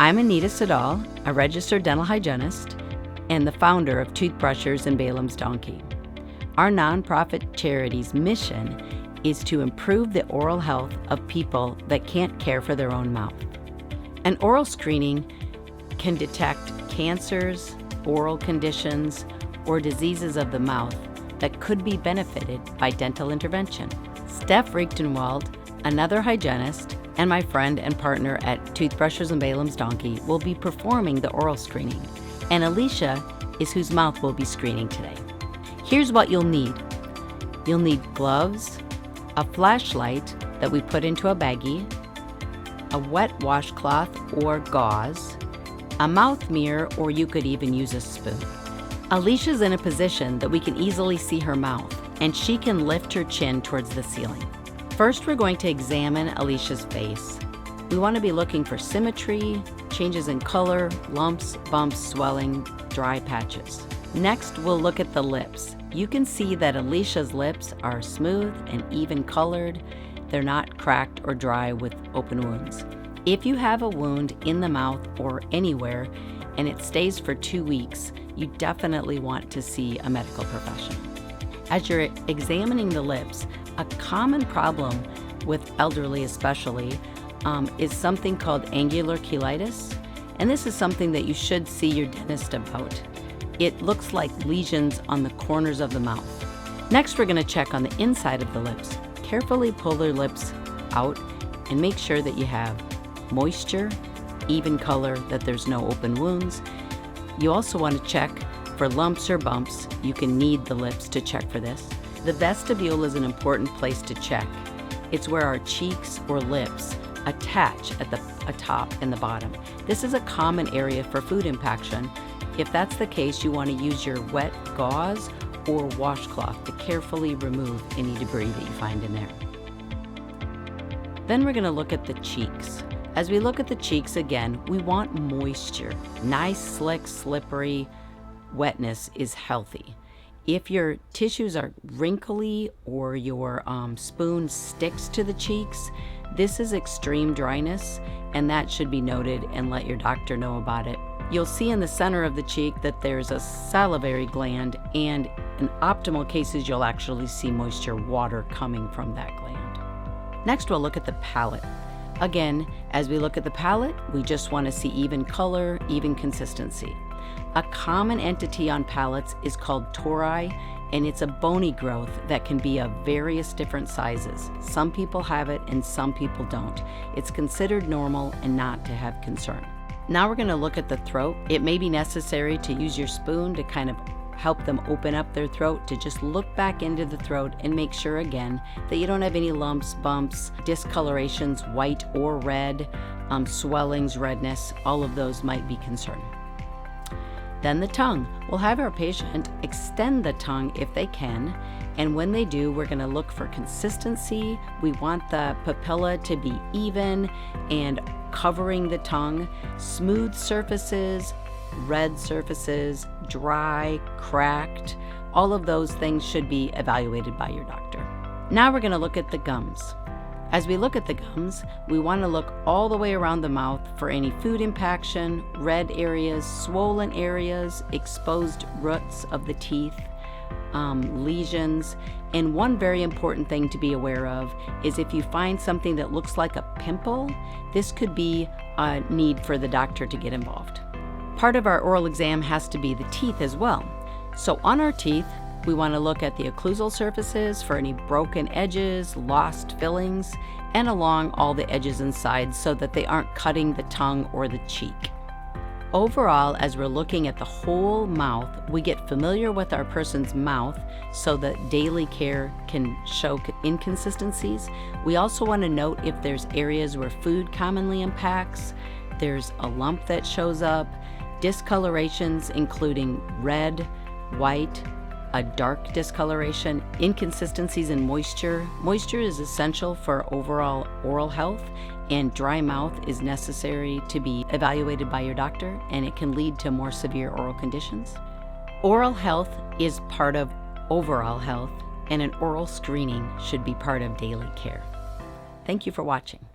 I'm Anita Siddall, a registered dental hygienist and the founder of Toothbrushers and Balaam's Donkey. Our nonprofit charity's mission is to improve the oral health of people that can't care for their own mouth. An oral screening can detect cancers, oral conditions, or diseases of the mouth that could be benefited by dental intervention. Steph Richtenwald, another hygienist, and my friend and partner at Toothbrushers and Balaam's Donkey will be performing the oral screening, and Alicia is whose mouth we'll be screening today. Here's what you'll need. You'll need gloves, a flashlight that we put into a baggie, a wet washcloth or gauze, a mouth mirror, or you could even use a spoon. Alicia's in a position that we can easily see her mouth, and she can lift her chin towards the ceiling. First, we're going to examine Alicia's face. We want to be looking for symmetry, changes in color, lumps, bumps, swelling, dry patches. Next, we'll look at the lips. You can see that Alicia's lips are smooth and even colored. They're not cracked or dry with open wounds. If you have a wound in the mouth or anywhere and it stays for 2 weeks, you definitely want to see a medical professional. As you're examining the lips, a common problem with elderly especially is something called angular cheilitis, and this is something that you should see your dentist about. It looks like lesions on the corners of the mouth. Next, we're going to check on the inside of the lips. Carefully pull their lips out and make sure that you have moisture, even color, that there's no open wounds. You also want to check for lumps or bumps. You can knead the lips to check for this. The vestibule is an important place to check. It's where our cheeks or lips attach at the top and the bottom. This is a common area for food impaction. If that's the case, you want to use your wet gauze or washcloth to carefully remove any debris that you find in there. Then we're going to look at the cheeks. As we look at the cheeks again, we want moisture. Nice, slick, slippery wetness is healthy. If your tissues are wrinkly or your spoon sticks to the cheeks, this is extreme dryness, and that should be noted and let your doctor know about it. You'll see in the center of the cheek that there's a salivary gland, and in optimal cases, you'll actually see moisture water coming from that gland. Next, we'll look at the palate. Again, as we look at the palate, we just want to see even color, even consistency. A common entity on palates is called tori, and it's a bony growth that can be of various different sizes. Some people have it and some people don't. It's considered normal and not to have concern. Now we're going to look at the throat. It may be necessary to use your spoon to kind of help them open up their throat, to just look back into the throat and make sure again that you don't have any lumps, bumps, discolorations, white or red, swellings, redness. All of those might be concerning. Then the tongue. We'll have our patient extend the tongue if they can, and when they do, we're going to look for consistency. We want the papilla to be even and covering the tongue. Smooth surfaces, red surfaces, dry, cracked, all of those things should be evaluated by your doctor. Now we're going to look at the gums. As we look at the gums, we want to look all the way around the mouth for any food impaction, red areas, swollen areas, exposed roots of the teeth, lesions. And one very important thing to be aware of is if you find something that looks like a pimple, this could be a need for the doctor to get involved. Part of our oral exam has to be the teeth as well. So on our teeth, we want to look at the occlusal surfaces for any broken edges, lost fillings, and along all the edges and sides so that they aren't cutting the tongue or the cheek. Overall, as we're looking at the whole mouth, we get familiar with our person's mouth so that daily care can show inconsistencies. We also want to note if there's areas where food commonly impacts, there's a lump that shows up, discolorations including red, white, a dark discoloration, inconsistencies in moisture. Moisture is essential for overall oral health, and dry mouth is necessary to be evaluated by your doctor, and it can lead to more severe oral conditions. Oral health is part of overall health, and an oral screening should be part of daily care. Thank you for watching.